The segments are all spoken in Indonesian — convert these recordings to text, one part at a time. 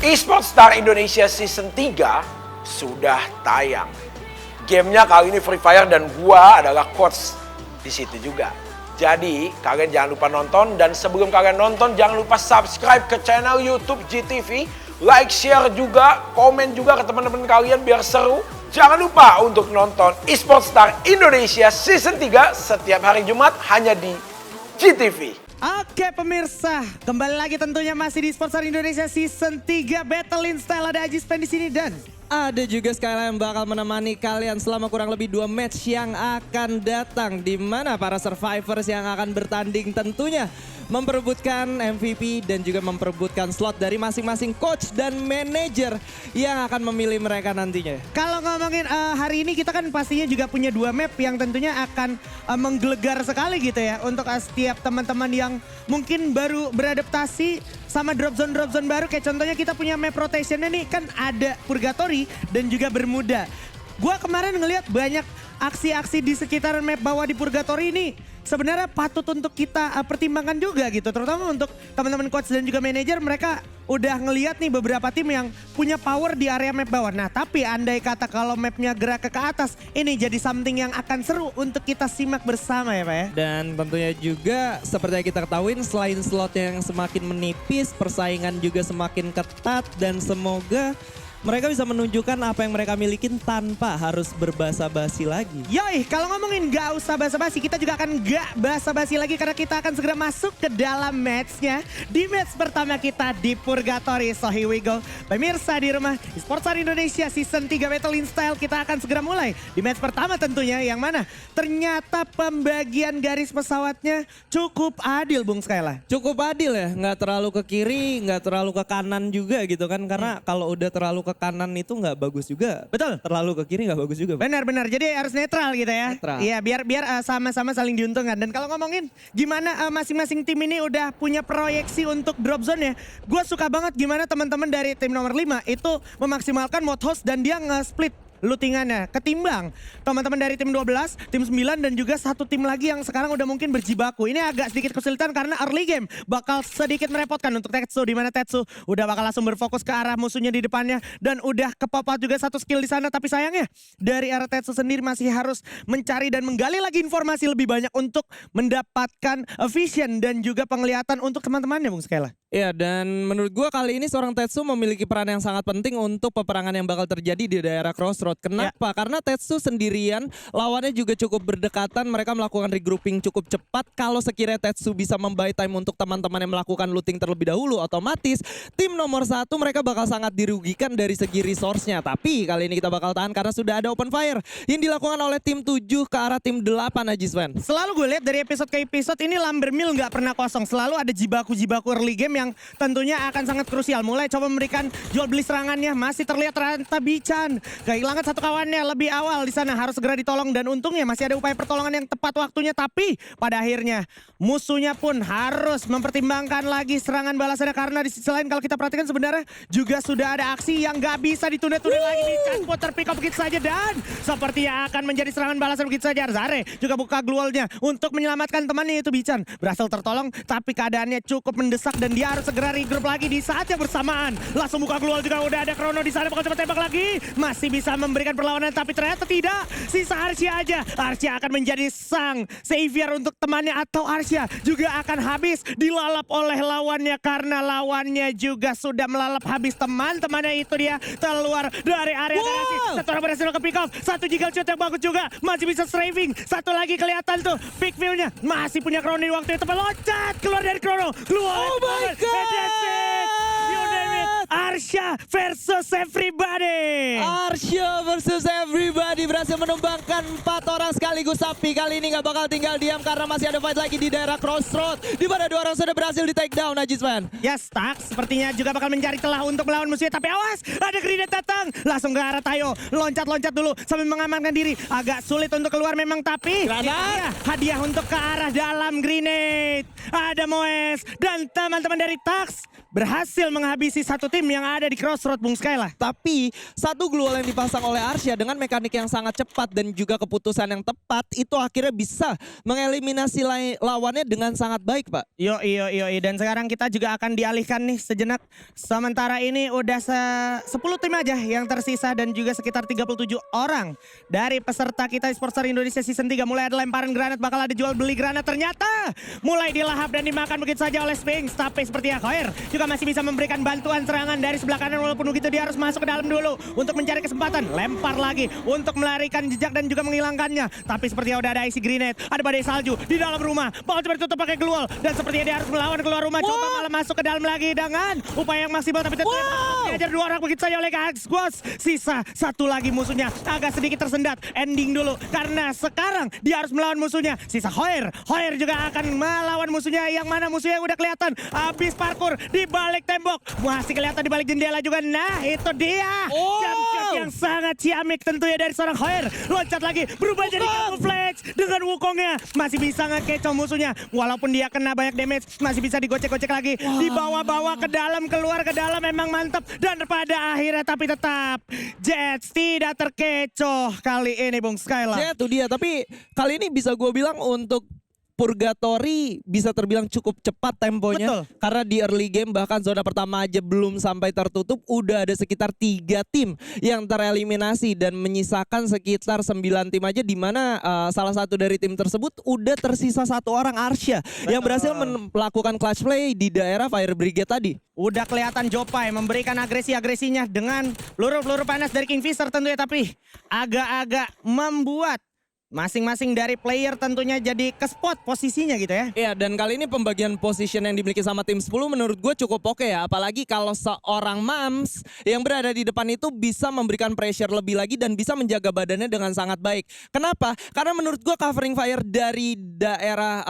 Esports Star Indonesia Season 3 sudah tayang. Gamenya kali ini Free Fire dan gua adalah coach di situ juga. Jadi kalian jangan lupa nonton, dan sebelum kalian nonton jangan lupa subscribe ke channel YouTube GTV, like, share juga, komen juga ke teman-teman kalian biar seru. Jangan lupa untuk nonton Esports Star Indonesia Season 3 setiap hari Jumat hanya di GTV. Oke pemirsa, kembali lagi tentunya masih di Esports Star Indonesia Season 3 Battle in Style. Ada Aji Spen di sini dan ada juga Skyla yang bakal menemani kalian selama kurang lebih 2 match yang akan datang. Di mana para survivors yang akan bertanding tentunya memperebutkan MVP dan juga memperebutkan slot dari masing-masing coach dan manajer yang akan memilih mereka nantinya. kalau ngomongin hari ini kita kan pastinya juga punya 2 map yang tentunya akan menggelegar sekali gitu ya. Untuk setiap teman-teman yang mungkin baru beradaptasi sama drop zone baru. Kayak contohnya kita punya map rotationnya nih, kan ada Purgatory dan juga Bermuda. Gua kemarin ngelihat banyak aksi-aksi di sekitaran map bawah di Purgatory ini sebenarnya patut untuk kita pertimbangkan juga gitu. Terutama untuk teman-teman coach dan juga manajer, mereka udah ngelihat nih beberapa tim yang punya power di area map bawah. Nah tapi andai kata kalau mapnya gerak ke atas, ini jadi something yang akan seru untuk kita simak bersama ya Pak ya. Dan tentunya juga seperti yang kita ketahui, selain slot yang semakin menipis, persaingan juga semakin ketat, dan semoga mereka bisa menunjukkan apa yang mereka milikin tanpa harus berbasa-basi lagi. Yoi, kalau ngomongin gak usah basa-basi, kita juga akan gak basa-basi lagi karena kita akan segera masuk ke dalam matchnya. Di match pertama kita di Purgatory, so here we go. Pemirsa di rumah, Esports Star Indonesia Season 3 Battle in Style kita akan segera mulai. Di match pertama tentunya yang mana ternyata pembagian garis pesawatnya cukup adil Bung Skyla. Cukup adil ya, nggak terlalu ke kiri, nggak terlalu ke kanan juga gitu kan. Karena kalau udah terlalu ke kanan itu nggak bagus juga. Betul. Terlalu ke kiri nggak bagus juga. Benar-benar, jadi harus netral gitu ya. Netral. Iya, biar sama-sama saling diuntungkan. Dan kalau ngomongin gimana masing-masing tim ini udah punya proyeksi untuk drop zone ya. Gue suka banget gimana teman-teman dari tim nomor 5 itu memaksimalkan mode host dan dia nge-split lootingannya ketimbang teman-teman dari tim 12, tim 9 dan juga satu tim lagi yang sekarang udah mungkin berjibaku. Ini agak sedikit kesulitan karena early game bakal sedikit merepotkan untuk Tetsu, di mana Tetsu udah bakal langsung berfokus ke arah musuhnya di depannya dan udah kepop-out juga satu skill di sana. Tapi sayangnya dari arah Tetsu sendiri masih harus mencari dan menggali lagi informasi lebih banyak untuk mendapatkan vision dan juga penglihatan untuk teman-temannya Bung Skyla. Iya, dan menurut gua kali ini seorang Tetsu memiliki peran yang sangat penting untuk peperangan yang bakal terjadi di daerah Crossroad. Kenapa? Karena Tetsu sendirian, lawannya juga cukup berdekatan, mereka melakukan regrouping cukup cepat. Kalau sekiranya Tetsu bisa membuy time untuk teman-teman yang melakukan looting terlebih dahulu, otomatis tim nomor 1 mereka bakal sangat dirugikan dari segi resource-nya. Tapi kali ini kita bakal tahan karena sudah ada open fire yang dilakukan oleh tim 7 ke arah tim 8 Aji Sven. Selalu gue lihat dari episode ke episode ini Lumber Mill nggak pernah kosong. Selalu ada jibaku-jibaku early game yang tentunya akan sangat krusial. Mulai coba memberikan jual beli serangannya, masih terlihat Ranta Bican kehilangan satu kawannya lebih awal di sana, harus segera ditolong dan untungnya masih ada upaya pertolongan yang tepat waktunya. Tapi pada akhirnya musuhnya pun harus mempertimbangkan lagi serangan balasannya karena di sisi lain kalau kita perhatikan sebenarnya juga sudah ada aksi yang nggak bisa ditunda-tunda lagi. Bican putar pick up begitu saja dan sepertinya akan menjadi serangan balasan begitu saja. Zare juga buka glowalnya untuk menyelamatkan temannya itu Bican. Berhasil tertolong tapi keadaannya cukup mendesak dan dia harus segera regroup lagi di saat yang bersamaan. Langsung buka global juga udah ada Chrono di sana, bakal coba tembak lagi. Masih bisa memberikan perlawanan tapi ternyata tidak. Sisa Arcia aja. Arcia akan menjadi sang savior untuk temannya atau Arcia juga akan habis dilalap oleh lawannya karena lawannya juga sudah melalap habis teman-temannya. Itu dia keluar dari area garasi. Satu orang berhasil ke pick off. Satu jiggle shot yang bagus juga. Masih bisa strafing. Satu lagi kelihatan tuh pick view-nya. Masih punya Chrono di waktu yang tepat. Loncat keluar dari Chrono. Keluar. Oh my God! You name it. Arcia versus everybody. Arcia versus everybody berhasil menumbangkan 4 orang sekaligus. Tapi kali ini gak bakal tinggal diam karena masih ada fight lagi di daerah Crossroad, di mana 2 orang sudah berhasil di take down Aji Sven. Yes, tak sepertinya juga bakal mencari celah untuk melawan musuhnya. Tapi awas, ada grenade datang. Langsung ke arah Tayo. Loncat-loncat dulu sambil mengamankan diri. Agak sulit untuk keluar memang, tapi Granat. hadiah untuk ke arah dalam grenade. ada Moes dan teman-teman dari Tax berhasil menghabisi satu tim yang ada di Crossroad Bung Skyla. Tapi satu glue wall yang dipasang oleh Arsya dengan mekanik yang sangat cepat dan juga keputusan yang tepat itu akhirnya bisa mengeliminasi lawannya dengan sangat baik, Pak. Yo. Dan sekarang kita juga akan dialihkan nih sejenak. Sementara ini udah 10 tim aja yang tersisa dan juga sekitar 37 orang dari peserta kita Sportstar Indonesia Season 3. Mulai ada lemparan granat, bakal ada jual beli granat, ternyata mulai dilahap dan dimakan begitu saja oleh Sphinx. Tapi sepertinya Khoer juga masih bisa memberikan bantuan serangan dari sebelah kanan, walaupun begitu dia harus masuk ke dalam dulu untuk mencari kesempatan. Lempar lagi untuk melarikan jejak dan juga menghilangkannya. Tapi sepertinya udah ada icy grenade, ada badai salju di dalam rumah. Bakal coba ditutup pakai glue wall dan sepertinya dia harus melawan keluar rumah. Coba malah masuk ke dalam lagi dengan upaya yang maksimal, tapi tetap diajar 2 orang begitu saja oleh Squads. Sisa 1 lagi musuhnya agak sedikit tersendat. Ending dulu karena sekarang dia harus melawan musuhnya. Sisa Khoer juga akan melawan musuhnya, yang mana musuhnya udah kelihatan habis parkur di balik tembok, masih kelihatan di balik jendela juga. Nah itu dia jump shot yang sangat ciamik tentunya dari seorang Khoer. Loncat lagi berubah jadi camouflage dengan Wukongnya, masih bisa ngekecoh musuhnya walaupun dia kena banyak damage, masih bisa digocek-gocek lagi, dibawa-bawa ke dalam, keluar ke dalam. Memang mantap dan pada akhirnya tapi tetap Jets tidak terkecoh kali ini Bung Skyla. Ya itu dia, tapi kali ini bisa gue bilang untuk Purgatory bisa terbilang cukup cepat temponya. Betul. Karena di early game bahkan zona pertama aja belum sampai tertutup udah ada sekitar 3 tim yang tereliminasi dan menyisakan sekitar 9 tim aja, di mana salah satu dari tim tersebut udah tersisa 1 orang, Arsya, yang berhasil melakukan clutch play di daerah Fire Brigade tadi. Udah kelihatan Jopai memberikan agresi-agresinya dengan peluru-peluru panas dari Kingfisher tentunya, tapi agak-agak membuat masing-masing dari player tentunya jadi ke spot posisinya gitu ya. Iya, dan kali ini pembagian position yang dimiliki sama tim 10 menurut gue cukup oke ya. Apalagi kalau seorang Mams yang berada di depan itu bisa memberikan pressure lebih lagi dan bisa menjaga badannya dengan sangat baik. Kenapa? Karena menurut gue covering fire dari daerah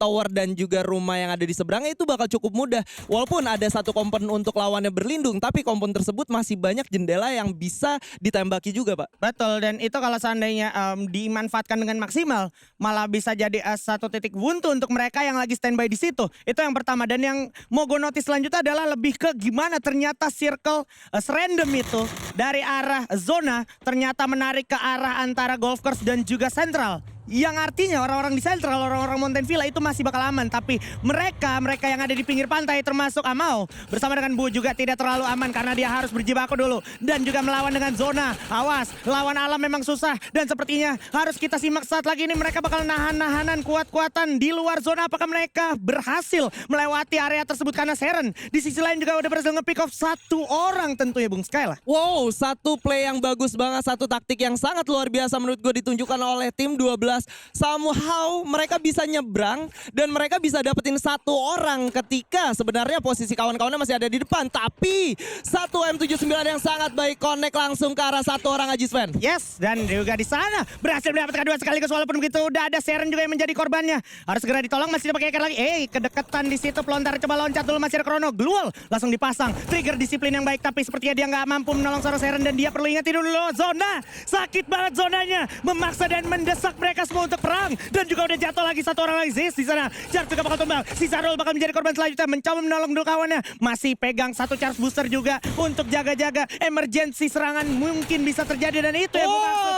tower dan juga rumah yang ada di seberangnya itu bakal cukup mudah. Walaupun ada satu komponen untuk lawannya berlindung, tapi komponen tersebut masih banyak jendela yang bisa ditembaki juga, Pak. Betul, dan itu kalau seandainya dimanfaatkan dengan maksimal malah bisa jadi satu titik buntu untuk mereka yang lagi standby di situ. Itu yang pertama, dan yang mau gue notice selanjutnya adalah lebih ke gimana ternyata circle random itu dari arah zona ternyata menarik ke arah antara golf course dan juga central. Yang artinya orang-orang di Central, orang-orang Mountain Villa itu masih bakal aman. Tapi mereka yang ada di pinggir pantai termasuk Amau bersama dengan Bu juga tidak terlalu aman karena dia harus berjibaku dulu. Dan juga melawan dengan zona. Awas, lawan alam memang susah. Dan sepertinya harus kita simak saat lagi ini mereka bakal nahan-nahanan kuat-kuatan di luar zona. Apakah mereka berhasil melewati area tersebut karena Seren di sisi lain juga udah berhasil nge-pick off 1 orang tentunya Bung Skyla. Wow, satu play yang bagus banget, satu taktik yang sangat luar biasa menurut gue ditunjukkan oleh tim 12. Somehow mereka bisa nyebrang dan mereka bisa dapetin 1 orang ketika sebenarnya posisi kawan-kawannya masih ada di depan. Tapi satu M79 yang sangat baik connect langsung ke arah 1 orang Aji Sven. Yes, dan juga di sana berhasil mendapatkan 2 sekaligus, walaupun begitu udah ada Seren juga yang menjadi korbannya. Harus segera ditolong, masih dipakai lagi. Kedekatan di situ, pelontar coba loncat dulu, masih ada Chrono. Glue wall langsung dipasang. Trigger disiplin yang baik, tapi sepertinya dia nggak mampu menolong seorang Seren dan dia perlu ingat dulu zona. Sakit banget zonanya, memaksa dan mendesak mereka semua untuk perang. Dan juga udah jatuh lagi 1 orang lagi. Ziz di sana. Jar juga bakal tumbang. Si Zarul bakal menjadi korban selanjutnya, mencoba menolong dulu kawannya. Masih pegang 1 charge booster juga untuk jaga-jaga emergency serangan mungkin bisa terjadi, dan itu yang gue maksud.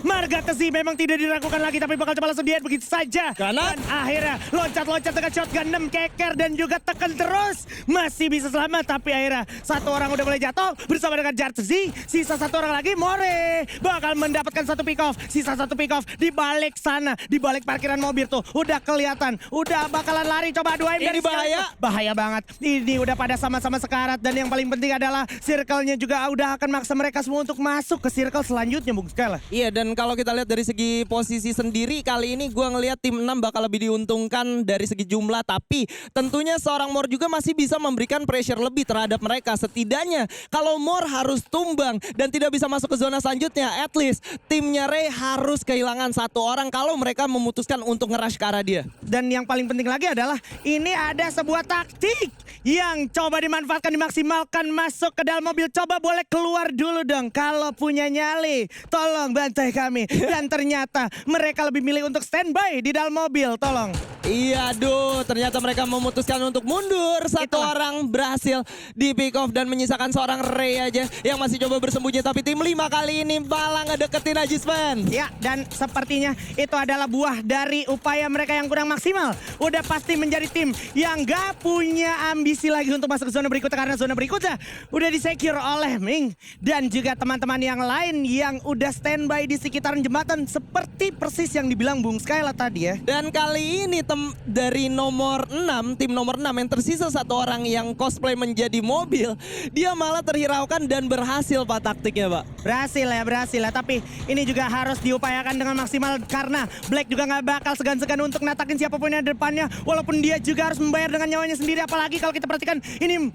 Marga Tezi memang tidak diragukan lagi, tapi bakal coba langsung diet begitu saja. Dan akhirnya loncat-loncat dengan shotgun 6 keker dan juga tekan terus. Masih bisa selamat, tapi akhirnya 1 orang udah mulai jatuh bersama dengan Jartzi. Sisa 1 orang lagi, More bakal mendapatkan 1 pick off. Sisa 1 pick off di balik sana, di balik parkiran mobil tuh. Udah kelihatan, udah bakalan lari. Coba 2M dari bahaya. Bahaya banget. Ini udah pada sama-sama sekarat, dan yang paling penting adalah circle-nya juga udah akan maksa mereka semua untuk masuk ke circle selanjutnya Bung Skyla. Iya, dan kalau kita lihat dari segi posisi sendiri kali ini gue ngelihat tim 6 bakal lebih diuntungkan dari segi jumlah, tapi tentunya seorang Mor juga masih bisa memberikan pressure lebih terhadap mereka. Setidaknya kalau Mor harus tumbang dan tidak bisa masuk ke zona selanjutnya, at least timnya Ray harus kehilangan 1 orang kalau mereka memutuskan untuk ngerush ke arah dia. Dan yang paling penting lagi adalah ini ada sebuah taktik yang coba dimanfaatkan, dimaksimalkan. Masuk ke dalam mobil, coba boleh keluar dulu dong kalau punya nyali, tolong bantai kami. Dan ternyata mereka lebih milih untuk standby di dalam mobil, tolong. Iya, aduh, ternyata mereka memutuskan untuk mundur. Satu Itulah. orang berhasil di pick off dan menyisakan seorang Ray aja yang masih coba bersembunyi. Tapi tim 5 kali ini malah ngedeketin Ajisman. Ya, dan sepertinya itu adalah buah dari upaya mereka yang kurang maksimal. Udah pasti menjadi tim yang gak punya ambisi lagi untuk masuk ke zona berikutnya. Karena zona berikutnya udah disecure oleh Ming. Dan juga teman-teman yang lain yang udah standby di sekitaran jembatan. Seperti persis yang dibilang Bung Skyla tadi ya. Dan kali ini dari nomor 6, tim nomor 6 yang tersisa satu orang yang cosplay menjadi mobil. Dia malah terhiraukan dan berhasil Pak taktiknya Pak. Berhasil ya. Tapi ini juga harus diupayakan dengan maksimal. Karena Black juga gak bakal segan-segan untuk natakin siapapun yang ada depannya. Walaupun dia juga harus membayar dengan nyawanya sendiri. Apalagi kalau kita perhatikan ini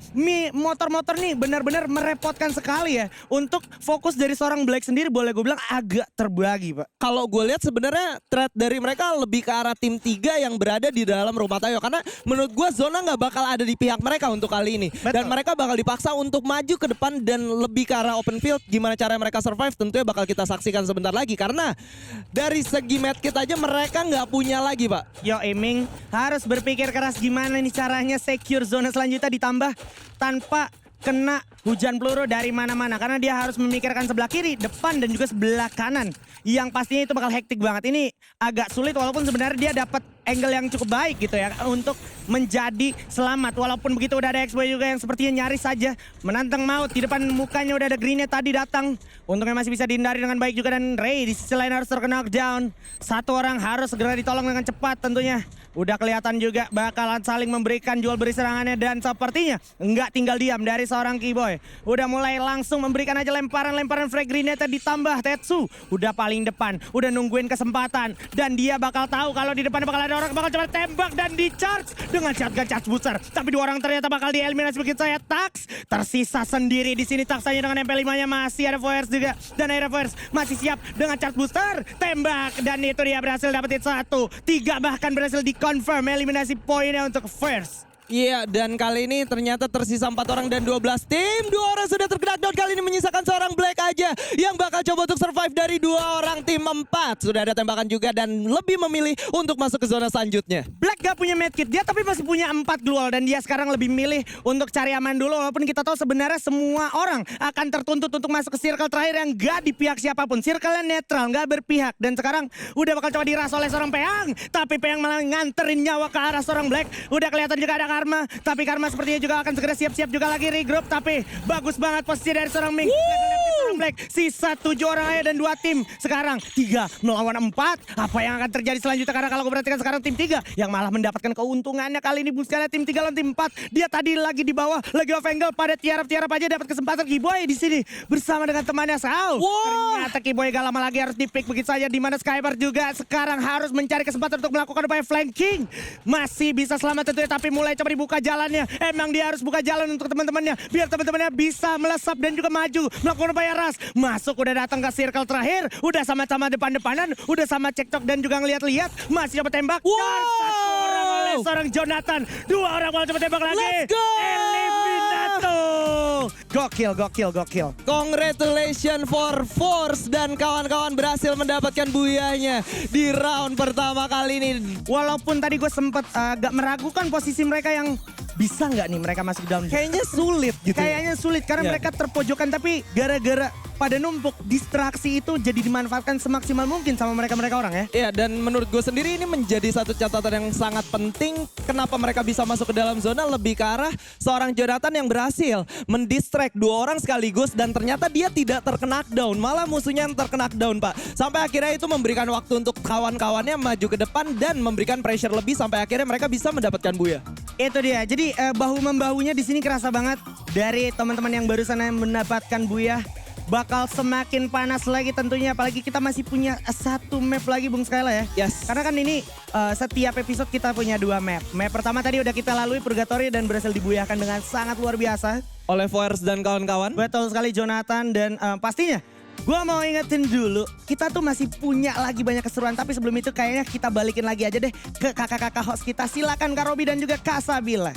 motor-motor nih benar-benar merepotkan sekali ya. Untuk fokus dari seorang Black sendiri boleh gue bilang agak terbagi Pak. Kalau gue lihat sebenarnya threat dari mereka lebih ke arah tim 3 yang berada di dalam rumah Tayo. Karena menurut gue zona nggak bakal ada di pihak mereka untuk kali ini. Betul. Dan mereka bakal dipaksa untuk maju ke depan dan lebih ke arah open field. Gimana cara mereka survive tentunya bakal kita saksikan sebentar lagi. Karena dari segi medkit aja mereka nggak punya lagi Pak. Yo Eming harus berpikir keras gimana nih caranya secure zona selanjutnya ditambah tanpa kena hujan peluru dari mana-mana. Karena dia harus memikirkan sebelah kiri, depan dan juga sebelah kanan. Yang pastinya itu bakal hektik banget. Ini agak sulit walaupun sebenarnya dia dapat angle yang cukup baik gitu ya. Untuk menjadi selamat. Walaupun begitu udah ada X-Boy juga yang sepertinya nyaris saja menantang maut. Di depan mukanya udah ada Greennya tadi datang. Untungnya masih bisa dihindari dengan baik juga. Dan Ray di sisi lain harus terkena knockdown. Satu orang harus segera ditolong dengan cepat tentunya. Udah kelihatan juga bakalan saling memberikan jual beri serangannya. Dan sepertinya nggak tinggal diam dari seorang Keyboy. Udah mulai langsung memberikan aja lemparan-lemparan frag grenade ditambah Tetsu. Udah paling depan, udah nungguin kesempatan. Dan dia bakal tahu kalau di depan bakal ada orang bakal coba tembak dan di-charge dengan shotgun charge booster. Tapi dua orang ternyata bakal dieliminasi begitu saya. Tax tersisa sendiri di sini. Taxanya dengan MP5-nya masih ada Fires juga. Dan akhirnya Fires masih siap dengan charge booster. Tembak dan itu dia berhasil dapetin 1. 3 bahkan berhasil di-confirm eliminasi poinnya untuk Fires. Iya, dan kali ini ternyata tersisa 4 orang dan 12 tim. 2 orang sudah terkena knockdown, kali ini menyisakan seorang Black aja yang bakal coba untuk survive dari 2 orang tim 4. Sudah ada tembakan juga dan lebih memilih untuk masuk ke zona selanjutnya. Black gak punya medkit dia tapi masih punya 4 duel dan dia sekarang lebih milih untuk cari aman dulu walaupun kita tahu sebenarnya semua orang akan tertuntut untuk masuk ke circle terakhir yang gak di pihak siapapun. Circle-nya netral, gak berpihak dan sekarang udah bakal coba diras oleh seorang Peang. Tapi Peang malah nganterin nyawa ke arah seorang Black. Udah kelihatan juga ada Karma, tapi Karma sepertinya juga akan segera siap-siap juga lagi regroup. Tapi bagus banget posisi dari seorang Ming. Seorang Black, sisa 7 orang aja dan 2 tim. Sekarang 3 melawan 4. Apa yang akan terjadi selanjutnya? Karena kalau gue perhatikan sekarang tim 3 yang malah mendapatkan keuntungannya kali ini. Sekali tim 3 lawan tim 4. Dia tadi lagi di bawah, lagi off angle pada tiarap-tiarap aja dapat kesempatan Keyboy di sini bersama dengan temannya Sao. Ternyata Keyboy gak lama lagi harus di-pick begitu saja, di mana Skyper juga sekarang harus mencari kesempatan untuk melakukan upaya flanking. Masih bisa selamat tentunya tapi mulai coba dibuka jalannya. Emang dia harus buka jalan untuk teman-temannya biar teman-temannya bisa melesap dan juga maju melakukan upaya ras. Masuk udah datang ke circle terakhir, udah sama-sama depan-depanan, udah sama cekcok dan juga ngeliat-lihat, masih coba tembak. Dan 1 orang oleh seorang Jonathan, 2 orang mau coba tembak lagi. Let's go! Eliminato. Gokil. Congratulations for Force dan kawan-kawan berhasil mendapatkan buyanya di round pertama kali ini. Walaupun tadi gue sempet agak meragukan posisi mereka yang bisa nggak nih mereka masuk dalam. Kayaknya sulit gitu. Kayaknya sulit karena Iya. mereka terpojokan tapi gara-gara pada numpuk distraksi itu jadi dimanfaatkan semaksimal mungkin sama mereka orang ya. Iya, dan menurut gue sendiri ini menjadi satu catatan yang sangat penting. Kenapa mereka bisa masuk ke dalam zona lebih ke arah seorang Jonathan yang berhasil mendistract 2 orang sekaligus dan ternyata dia tidak terkena knockdown, malah musuhnya yang terkena knockdown Pak. Sampai akhirnya itu memberikan waktu untuk kawan-kawannya maju ke depan dan memberikan pressure lebih sampai akhirnya mereka bisa mendapatkan buya. Itu dia. Jadi bahu-membahunya di sini kerasa banget dari teman-teman yang barusan mendapatkan buya. Bakal semakin panas lagi tentunya, apalagi kita masih punya 1 map lagi Bung Skyla ya. Yes. Karena kan ini setiap episode kita punya 2 map. Map pertama tadi udah kita lalui Purgatory dan berhasil dibuyahkan dengan sangat luar biasa. Oleh Force dan kawan-kawan. Betul sekali Jonathan dan pastinya gue mau ingetin dulu, kita tuh masih punya lagi banyak keseruan. Tapi sebelum itu kayaknya kita balikin lagi aja deh ke kakak-kakak host kita. Silakan Kak Robi dan juga Kak Sabila.